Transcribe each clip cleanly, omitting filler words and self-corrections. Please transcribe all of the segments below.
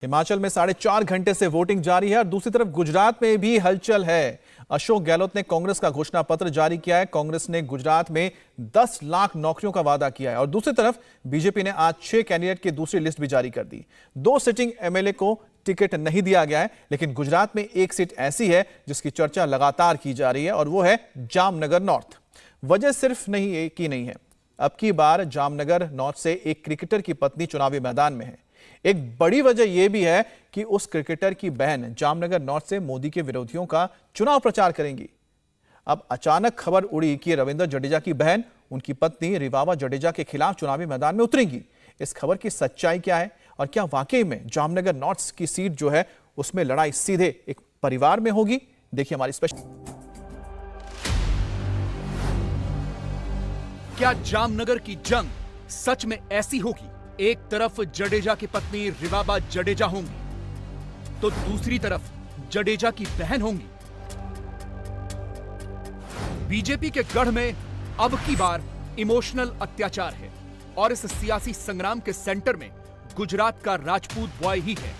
हिमाचल में 4.5 घंटे से वोटिंग जारी है और दूसरी तरफ गुजरात में भी हलचल है। अशोक गहलोत ने कांग्रेस का घोषणा पत्र जारी किया है। कांग्रेस ने गुजरात में 10 लाख नौकरियों का वादा किया है और दूसरी तरफ बीजेपी ने आज 6 कैंडिडेट की दूसरी लिस्ट भी जारी कर दी। 2 सिटिंग एमएलए को टिकट नहीं दिया गया है, लेकिन गुजरात में एक सीट ऐसी है जिसकी चर्चा लगातार की जा रही है और वो है जामनगर नॉर्थ। वजह सिर्फ नहीं है, अब की बार जामनगर नॉर्थ से एक क्रिकेटर की पत्नी चुनावी मैदान में है। एक बड़ी वजह यह भी है कि उस क्रिकेटर की बहन जामनगर नॉर्थ से मोदी के विरोधियों का चुनाव प्रचार करेंगी। अब अचानक खबर उड़ी कि रविंद्र जडेजा की बहन, उनकी पत्नी रिवाबा जडेजा के खिलाफ चुनावी मैदान में उतरेंगी। इस खबर की सच्चाई क्या है और क्या वाकई में जामनगर नॉर्थ की सीट जो है उसमें लड़ाई सीधे एक परिवार में होगी? देखिए हमारी स्पेशल। क्या जामनगर की जंग सच में ऐसी होगी? एक तरफ जडेजा की पत्नी रिवाबा जडेजा होंगी तो दूसरी तरफ जडेजा की बहन होंगी। बीजेपी के गढ़ में अब की बार इमोशनल अत्याचार है और इस सियासी संग्राम के सेंटर में गुजरात का राजपूत बॉय ही है।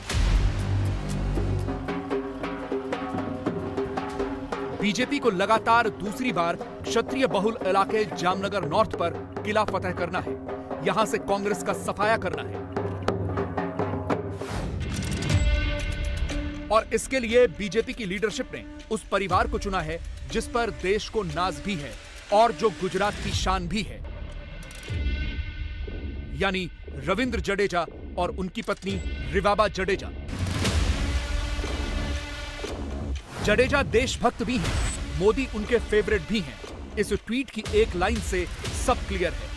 बीजेपी को लगातार दूसरी बार क्षत्रिय बहुल इलाके जामनगर नॉर्थ पर किला फतह करना है। यहां से कांग्रेस का सफाया करना है और इसके लिए बीजेपी की लीडरशिप ने उस परिवार को चुना है जिस पर देश को नाज भी है और जो गुजरात की शान भी है, यानी रविंद्र जडेजा और उनकी पत्नी रिवाबा जडेजा। जडेजा देशभक्त भी हैं, मोदी उनके फेवरेट भी हैं। इस ट्वीट की एक लाइन से सब क्लियर है।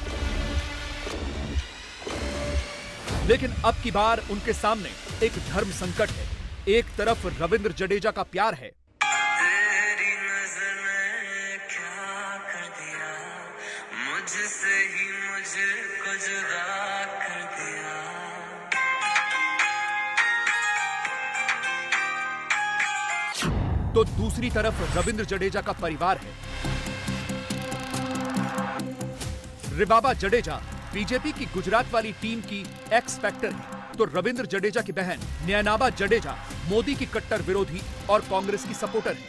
लेकिन अब की बार उनके सामने एक धर्म संकट है। एक तरफ रविंद्र जडेजा का प्यार है, तेरी नज़र ने क्या कर दिया, मुझसे ही मुझको जुदा कर दिया। तो दूसरी तरफ रविंद्र जडेजा का परिवार है। रिवाबा जडेजा बीजेपी की गुजरात वाली टीम की एक्स फैक्टर है, तो रविंद्र जडेजा की बहन नयनाबा जडेजा मोदी की कट्टर विरोधी और कांग्रेस की सपोर्टर है।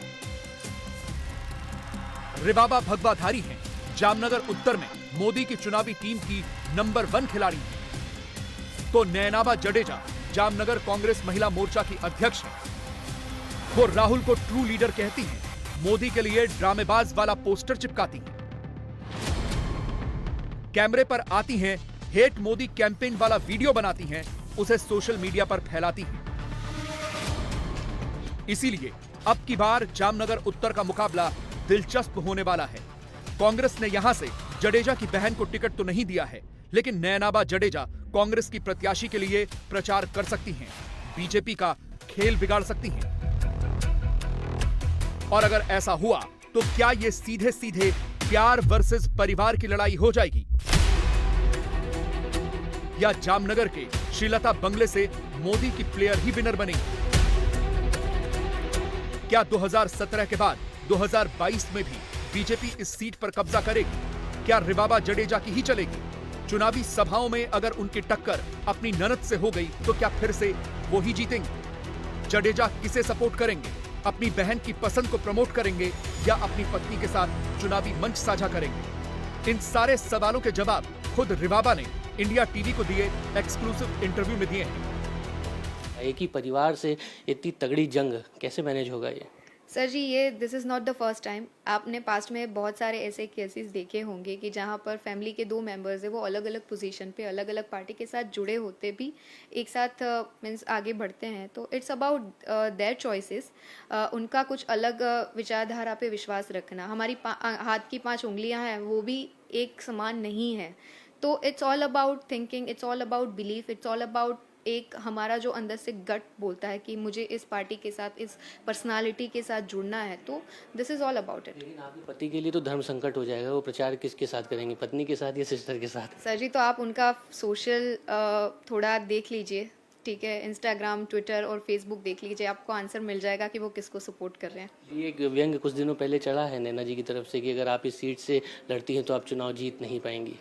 रिवाबा भगवाधारी हैं, जामनगर उत्तर में मोदी की चुनावी टीम की नंबर 1 खिलाड़ी है। तो नयनाबा जडेजा जामनगर कांग्रेस महिला मोर्चा की अध्यक्ष है। वो राहुल को ट्रू लीडर कहती हैं, मोदी के लिए ड्रामेबाज वाला पोस्टर चिपकाती हैं, कैमरे पर आती हैं, हेट मोदी कैंपेन वाला वीडियो बनाती हैं, उसे सोशल मीडिया पर फैलाती हैं। इसीलिए अब की बार जामनगर उत्तर का मुकाबला दिलचस्प होने वाला है। कांग्रेस ने यहां से जडेजा की बहन को टिकट तो नहीं दिया है, लेकिन नयनाबा जडेजा कांग्रेस की प्रत्याशी के लिए प्रचार कर सकती हैं, बीजेपी का खेल बिगाड़ सकती हैं। और अगर ऐसा हुआ तो क्या यह सीधे सीधे प्यार वर्सेस परिवार की लड़ाई हो जाएगी, या जामनगर के श्रीलता बंगले से मोदी की प्लेयर ही विनर बनेगी? क्या 2017 के बाद 2022 में भी बीजेपी इस सीट पर कब्जा करेगी? क्या रिवाबा जडेजा की ही चलेगी? चुनावी सभाओं में अगर उनकी टक्कर अपनी ननद से हो गई तो क्या फिर से वो ही जीतेंगे? जडेजा किसे सपोर्ट करेंगे? अपनी बहन की पसंद को प्रमोट करेंगे या अपनी पत्नी के साथ चुनावी मंच साझा करेंगे? इन सारे सवालों के जवाब खुद रिवाबा ने इंडिया टीवी को दिए एक्सक्लूसिव इंटरव्यू में दिए हैं। एक ही परिवार से इतनी तगड़ी जंग कैसे मैनेज होगा ये? सर जी, ये this is not the first time. आपने पास्ट में बहुत सारे ऐसे केसेस देखे होंगे कि जहाँ पर फैमिली के 2 मेंबर्स है, वो अलग अलग पोजीशन पे अलग अलग पार्टी के साथ जुड़े होते भी एक साथ मीन्स आगे बढ़ते हैं। तो इट्स अबाउट देयर चॉइसेस, उनका कुछ अलग विचारधारा पे विश्वास रखना। हमारी हाथ की 5 उंगलियां हैं, वो भी एक समान नहीं है। तो it's all about thinking, it's all about belief, it's all about एक हमारा जो अंदर से गट बोलता है कि मुझे इस पार्टी के साथ, इस पर्सनालिटी के साथ जुड़ना है। तो this is all about it. लेकिन आपके पति के लिए तो धर्म संकट हो जाएगा। वो प्रचार किसके साथ करेंगे, पत्नी के साथ या सिस्टर के साथ? सर जी, तो आप उनका सोशल थोड़ा देख लीजिए, ठीक है? इंस्टाग्राम, ट्विटर और फेसबुक देख लीजिए, आपको आंसर मिल जाएगा कि वो किसको सपोर्ट कर रहे हैं। ये एक व्यंग कुछ दिनों पहले चढ़ा है नैना जी की तरफ से कि अगर आप इस सीट से लड़ती हैं तो आप चुनाव जीत नहीं पाएंगी।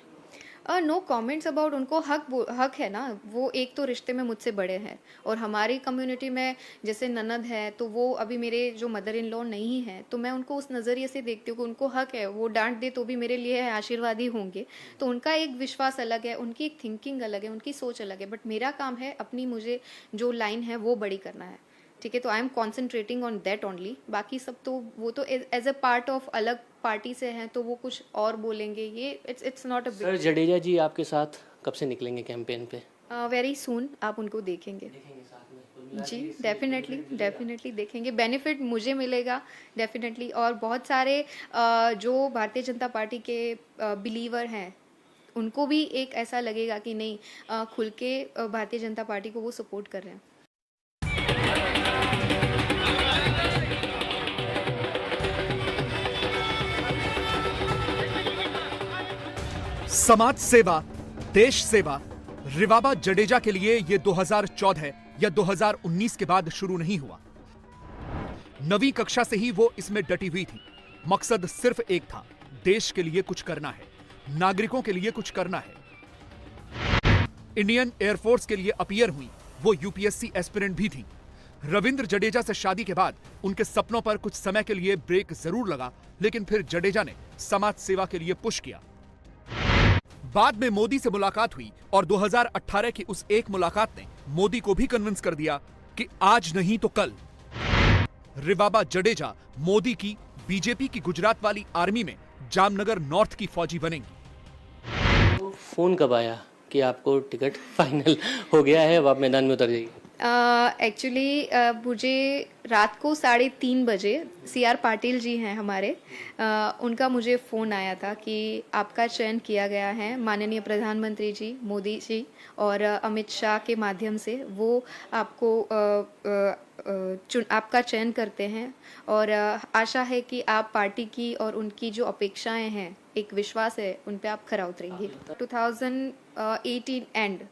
नो कमेंट्स अबाउट, उनको हक है ना, वो एक तो रिश्ते में मुझसे बड़े हैं और हमारी कम्युनिटी में जैसे ननद है तो वो अभी मेरे जो मदर इन लॉ नहीं है, तो मैं उनको उस नज़रिए से देखती हूँ कि उनको हक है, वो डांट दे तो भी मेरे लिए आशीर्वाद ही होंगे। तो उनका एक विश्वास अलग है, उनकी एक थिंकिंग अलग है, उनकी सोच अलग है, बट मेरा काम है अपनी मुझे जो लाइन है वो बड़ी करना है, ठीक है। तो I am concentrating on that only. बाकी सब तो वो तो एज अ पार्ट ऑफ अलग पार्टी से हैं तो वो कुछ और बोलेंगे, ये it's not a sir Jadeja ji आपके साथ कब से निकलेंगे कैंपेन पे? वेरी सून आप उनको देखेंगे जी, डेफिनेटली देखेंगे, बेनिफिट मुझे मिलेगा डेफिनेटली। और बहुत सारे जो भारतीय जनता पार्टी के बिलीवर हैं उनको भी एक ऐसा लगेगा कि नहीं, खुल के भारतीय जनता पार्टी को वो सपोर्ट कर रहे हैं। समाज सेवा, देश सेवा रिवाबा जडेजा के लिए ये 2014 या 2019 के बाद शुरू नहीं हुआ। नवीं कक्षा से ही वो इसमें डटी हुई थी। मकसद सिर्फ एक था, देश के लिए कुछ करना है, नागरिकों के लिए कुछ करना है। इंडियन एयरफोर्स के लिए अपीयर हुई, वो यूपीएससी एस्पिरेंट भी थी। रविंद्र जडेजा से शादी के बाद उनके सपनों पर कुछ समय के लिए ब्रेक जरूर लगा, लेकिन फिर जडेजा ने समाज सेवा के लिए पुश किया। बाद में मोदी से मुलाकात हुई और 2018 की उस एक मुलाकात ने मोदी को भी कन्विंस कर दिया कि आज नहीं तो कल रिवाबा जडेजा मोदी की बीजेपी की गुजरात वाली आर्मी में जामनगर नॉर्थ की फौजी बनेंगी। तो फ़ोन कब आया कि आपको टिकट फाइनल हो गया है, अब आप मैदान में उतर जाइए? एक्चुअली मुझे रात को 3:30 बजे CR पाटिल जी हैं हमारे, उनका मुझे फ़ोन आया था कि आपका चयन किया गया है, माननीय प्रधानमंत्री जी मोदी जी और अमित शाह के माध्यम से वो आपको आपका चयन करते हैं और आशा है कि आप पार्टी की और उनकी जो अपेक्षाएं हैं, एक विश्वास है, उन पे आप खरा उतरेंगे। 2018 and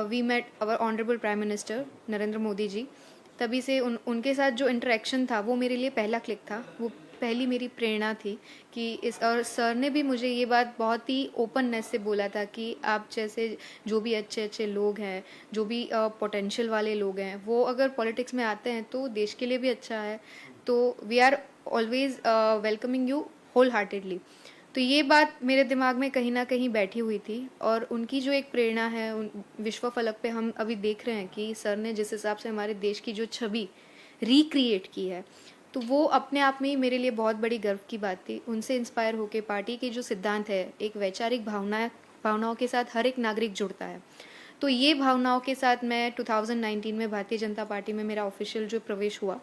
we met our honourable Prime Minister Narendra Modi ji. तभी से उनके साथ जो इंटरेक्शन था वो मेरे लिए पहला क्लिक था, वो पहली मेरी प्रेरणा थी कि और सर ने भी मुझे ये बात बहुत ही ओपननेस से बोला था कि आप जैसे जो भी अच्छे लोग हैं, जो भी पोटेंशियल वाले लोग हैं, वो अगर पॉलिटिक्स में आते हैं तो देश के लिए भी अच्छा है, तो we are always welcoming you whole heartedly. तो ये बात मेरे दिमाग में कहीं ना कहीं बैठी हुई थी और उनकी जो एक प्रेरणा है, विश्व फलक पे हम अभी देख रहे हैं कि सर ने जिस हिसाब से हमारे देश की जो छवि रिक्रिएट की है, तो वो अपने आप में ही मेरे लिए बहुत बड़ी गर्व की बात थी। उनसे इंस्पायर होकर पार्टी के जो सिद्धांत है, एक वैचारिक भावनाओं के साथ हर एक नागरिक जुड़ता है, तो ये भावनाओं के साथ मैं 2019 में भारतीय जनता पार्टी में मेरा ऑफिशियल जो प्रवेश हुआ।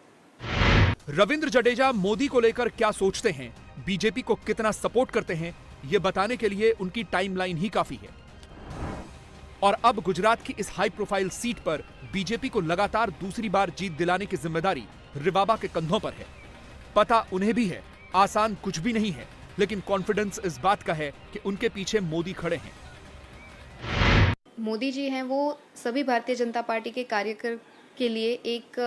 रविंद्र जडेजा मोदी को लेकर क्या सोचते हैं, बीजेपी को कितना सपोर्ट करते हैं, ये बताने के लिए उनकी टाइमलाइन ही काफी है। और अब गुजरात की इस हाई प्रोफाइल सीट पर बीजेपी को लगातार दूसरी बार जीत दिलाने की जिम्मेदारी रिवाबा के कंधों पर है। पता उन्हें भी है, आसान कुछ भी नहीं है, लेकिन कॉन्फिडेंस इस बात का है कि उनके पीछे मोदी खड़े हैं। मोदी जी हैं वो सभी भारतीय जनता पार्टी के कार्यकर्ता के लिए एक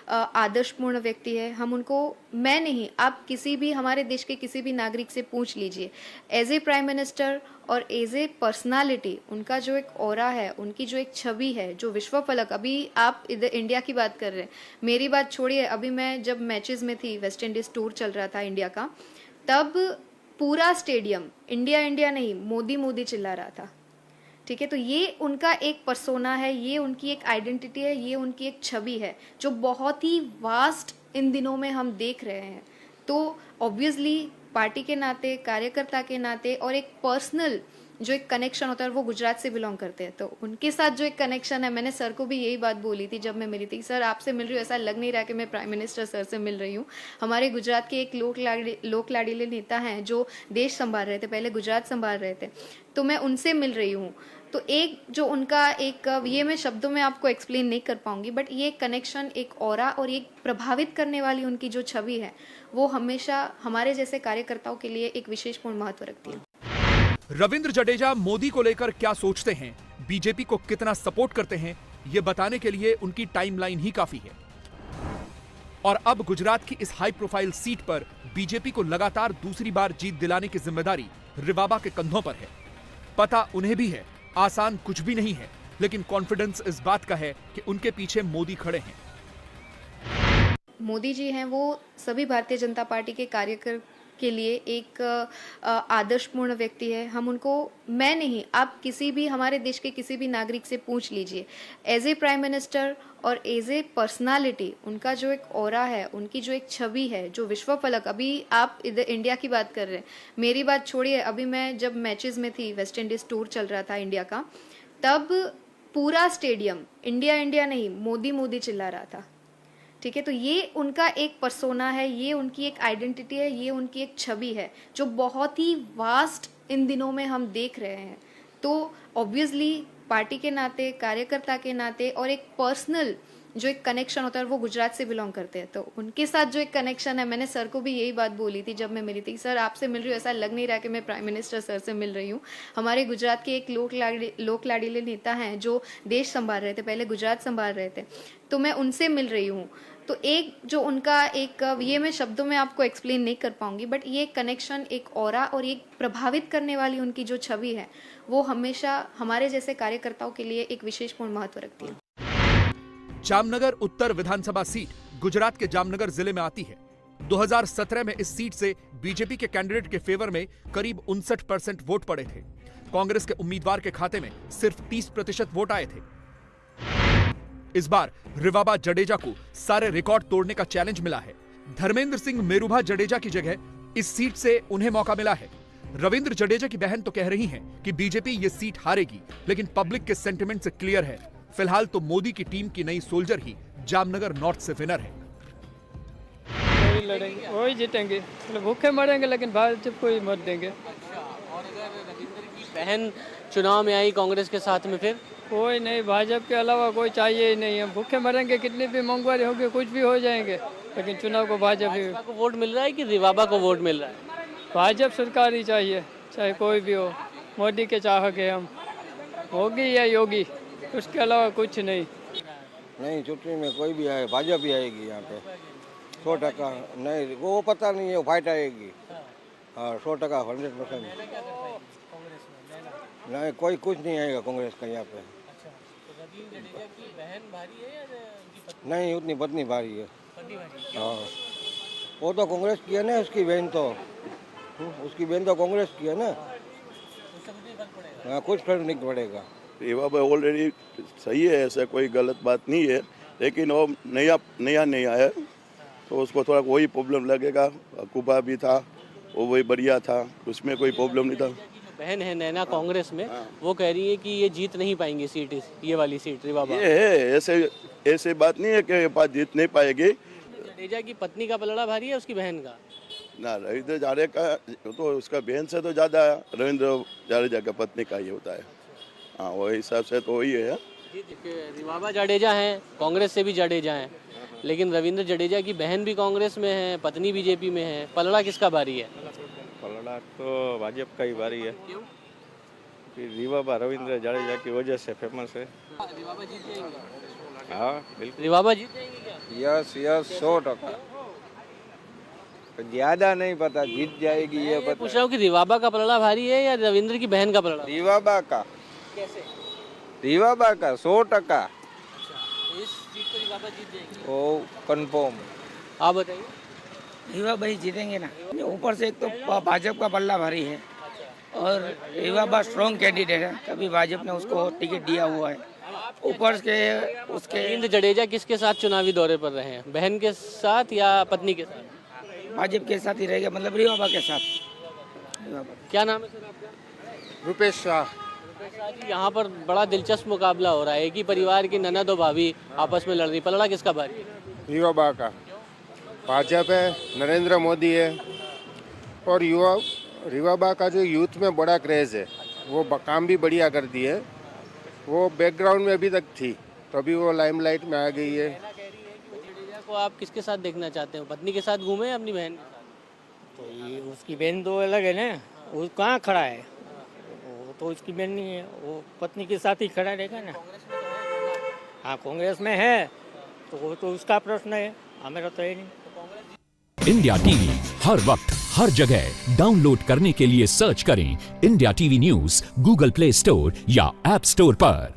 आदर्शपूर्ण व्यक्ति है। हम उनको, मैं नहीं, आप किसी भी हमारे देश के किसी भी नागरिक से पूछ लीजिए, एज ए प्राइम मिनिस्टर और एज ए पर्सनालिटी, उनका जो एक ऑरा है, उनकी जो एक छवि है, जो विश्व फलक, अभी आप इधर इंडिया की बात कर रहे हैं, मेरी बात छोड़िए, अभी मैं जब मैचेस में थी, वेस्ट इंडीज टूर चल रहा था इंडिया का, तब पूरा स्टेडियम इंडिया इंडिया नहीं, मोदी मोदी चिल्ला रहा था, ठीक है। तो ये उनका एक पर्सोना है, ये उनकी एक आइडेंटिटी है, ये उनकी एक छवि है जो बहुत ही वास्ट इन दिनों में हम देख रहे हैं। तो ऑब्वियसली पार्टी के नाते, कार्यकर्ता के नाते और एक पर्सनल जो एक कनेक्शन होता है, वो गुजरात से बिलोंग करते हैं, तो उनके साथ जो एक कनेक्शन है, मैंने सर को भी यही बात बोली थी जब मैं मिली थी, सर आपसे मिल रही हूँ, ऐसा लग नहीं रहा कि मैं प्राइम मिनिस्टर सर से मिल रही हूँ। हमारे गुजरात के एक लोक लाडीले नेता हैं जो देश संभाल रहे थे, पहले गुजरात संभाल रहे थे, तो मैं उनसे मिल रही हूँ। तो एक जो उनका एक, ये मैं शब्दों में आपको एक्सप्लेन नहीं कर पाऊंगी, बट ये कनेक्शन, एक ऑरा और एक प्रभावित करने वाली उनकी जो छवि है, वो हमेशा हमारे जैसे कार्यकर्ताओं के लिए एक विशेषपूर्ण महत्व रखती है। रविंद्र जडेजा मोदी को लेकर क्या सोचते हैं, बीजेपी को कितना सपोर्ट करते हैं, ये बताने के लिए उनकी टाइमलाइन ही काफी है। और अब गुजरात की इस हाई प्रोफाइल सीट पर बीजेपी को लगातार दूसरी बार जीत दिलाने की जिम्मेदारी रिवाबा के कंधों पर है। पता उन्हें भी है आसान कुछ भी नहीं है, लेकिन कॉन्फिडेंस इस बात का है कि उनके पीछे मोदी खड़े हैं। मोदी जी हैं वो सभी भारतीय जनता पार्टी के कार्यकर के लिए एक आदर्शपूर्ण व्यक्ति है। हम उनको, मैं नहीं, आप किसी भी हमारे देश के किसी भी नागरिक से पूछ लीजिए, एज ए प्राइम मिनिस्टर और एज ए पर्सनालिटी उनका जो एक ऑरा है, उनकी जो एक छवि है, जो विश्व फलक, अभी आप इधर इंडिया की बात कर रहे हैं, मेरी बात छोड़िए, अभी मैं जब मैचेस में थी, वेस्ट इंडीज टूर चल रहा था इंडिया का, तब पूरा स्टेडियम इंडिया इंडिया नहीं, मोदी मोदी चिल्ला रहा था। ठीक है, तो ये उनका एक पर्सोना है, ये उनकी एक आइडेंटिटी है, ये उनकी एक छवि है जो बहुत ही वास्ट इन दिनों में हम देख रहे हैं। तो ऑब्वियसली पार्टी के नाते, कार्यकर्ता के नाते और एक पर्सनल जो एक कनेक्शन होता है, वो गुजरात से बिलोंग करते हैं, तो उनके साथ जो एक कनेक्शन है, मैंने सर को भी यही बात बोली थी जब मैं मिली थी, सर आपसे मिल रही हूँ, ऐसा लग नहीं रहा कि मैं प्राइम मिनिस्टर सर से मिल रही हूँ। हमारे गुजरात के एक लोक लाडीले नेता हैं जो देश संभाल रहे थे, पहले गुजरात संभाल रहे थे, तो मैं उनसे मिल रही हूँ। तो एक जो उनका एक, ये मैं शब्दों में आपको एक्सप्लेन नहीं कर पाऊंगी, बट ये कनेक्शन, एक ऑरा और एक प्रभावित करने वाली उनकी जो छवि है, वो हमेशा हमारे जैसे कार्यकर्ताओं के लिए एक विशेषपूर्ण महत्व रखती है। जामनगर उत्तर विधानसभा सीट गुजरात के जामनगर जिले में आती है। 2017 में इस सीट से बीजेपी के कैंडिडेट के फेवर में करीब 59% वोट पड़े थे। कांग्रेस के उम्मीदवार के खाते में सिर्फ 30% वोट आए थे। इस बार रिवाबा जडेजा को सारे रिकॉर्ड तोड़ने का चैलेंज मिला है। धर्मेंद्र सिंह मेरुभा जडेजा की जगह इस सीट से उन्हें मौका मिला है। रविंद्र जडेजा की बहन तो कह रही हैं कि बीजेपी ये सीट हारेगी, लेकिन पब्लिक के सेंटिमेंट से क्लियर है, फिलहाल तो मोदी की टीम की नई सोल्जर ही जामनगर नॉर्थ से विनर है। वही लड़ेंगे, वही जीतेंगे, मतलब भूखे मरेंगे लेकिन भाजपा को ही मत देंगे। और अगर रविंद्र की बहन चुनाव में आई कांग्रेस के साथ में, फिर कोई नहीं, भाजपा के अलावा कोई चाहिए ही नहीं। हम भूखे मरेंगे, कितनी भी महंगाई होगी, कुछ भी हो जाएंगे, लेकिन चुनाव को भाजपा को वोट मिल रहा है कि रिवाबा को वोट मिल रहा है? भाजपा सरकार ही चाहिए, चाहे कोई भी हो। मोदी के चाहक है हम, होगी या योगी, उसके अलावा कुछ नहीं। नहीं, चुनाव में कोई भी आए, भाजपा ही आएगी यहाँ पे 100%। नहीं, वो पता नहीं है, वो फाइट आएगी। हाँ, 100%, 100%। नहीं, कोई कुछ नहीं आएगा कांग्रेस का यहाँ पे। नहीं, उतनी पत्नी भारी है। हाँ, वो तो कांग्रेस की है ना, उसकी बहन तो, उसकी बहन तो कांग्रेस की है ना। हाँ, कुछ फर्क नहीं पड़ेगा। रिवाबा ऑलरेडी सही है, ऐसा कोई गलत बात नहीं है, लेकिन वो नया है, तो उसको थोड़ा वही प्रॉब्लम लगेगा। कुबा भी था, वो वही बढ़िया था, उसमें कोई प्रॉब्लम नहीं था। बहन है नैना कांग्रेस में, वो कह रही है कि ये जीत नहीं पाएंगी सीट, ये वाली सीट रिवाबा। ये है, ऐसे बात नहीं है कि ये बात जीत नहीं पाएगी। जडेजा की पत्नी का पलड़ा भारी है उसकी बहन का ना, रविंद्र जडेजा का तो उसका बहन से तो ज़्यादा रविंद्र जडेजा का पत्नी का ही होता है। हाँ, वो हिसाब से तो वही है। रिवाबा जडेजा हैं, कांग्रेस से भी जडेजा हैं, लेकिन रविंद्र जडेजा की बहन भी कांग्रेस में है, पत्नी बीजेपी में है। पलड़ा किसका भारी है? पलड़ा तो भाजपा का ही भारी है। क्यों? रिवाबा रविंद्र जडेजा की वजह से फेमस है। रिवाबा जीत जाएंगे? हाँ, बिल्कुल। रिवाबा जीत जाएंगे क्या? यस 100%। ज्यादा नहीं पता, जीत जाएगी ये पता। पूछ रहा हूँ कि रिवाबा का पलड़ा भारी है या रविंद्र की बहन का पलड़ा? रिवाबा का। कैसे? रिवाबा का 100%। इस सीट पर रिवाबा जीत जाएगी? वो कंफर्म। आप बताइए। रिवाबा ही जीतेंगे ना। ऊपर से एक तो भाजपा का पल्ला भारी है और रिवाबा स्ट्रॉन्ग कैंडिडेट है, तभी भाजपा ने उसको टिकट दिया हुआ है। ऊपर के उसके रविंद्र जडेजा किसके साथ चुनावी दौरे पर रहे हैं, बहन के साथ या पत्नी के साथ? भाजपा के साथ ही रहेगा, मतलब रिवाबा के साथ। क्या नाम है सर आपका? रुपेश शाह। रुपेश शाह जी, यहाँ पर बड़ा दिलचस्प मुकाबला हो रहा है। एक ही परिवार की ननद और भाभी आपस में लड़ रही, पलड़ा किसका भारी है? रिवाबा का। भाजपा है, नरेंद्र मोदी है, और युवा रिवाबा का जो यूथ में बड़ा क्रेज है, वो काम भी बढ़िया करती है। वो बैकग्राउंड में अभी तक थी, तो अभी वो लाइमलाइट में आ गई है। जडेजा को आप किसके साथ देखना चाहते हो, पत्नी के साथ घूमे या अपनी बहन के साथ? तो ये उसकी बहन तो अलग है ना, वो कहाँ खड़ा है, वो तो उसकी बहन नहीं है, वो पत्नी के साथ ही खड़ा रहेगा ना। हाँ, कांग्रेस में है तो वो तो उसका प्रश्न है, हमारा तो है नहीं। इंडिया टीवी हर वक्त हर जगह डाउनलोड करने के लिए सर्च करें India TV news Google play store या ऐप स्टोर पर।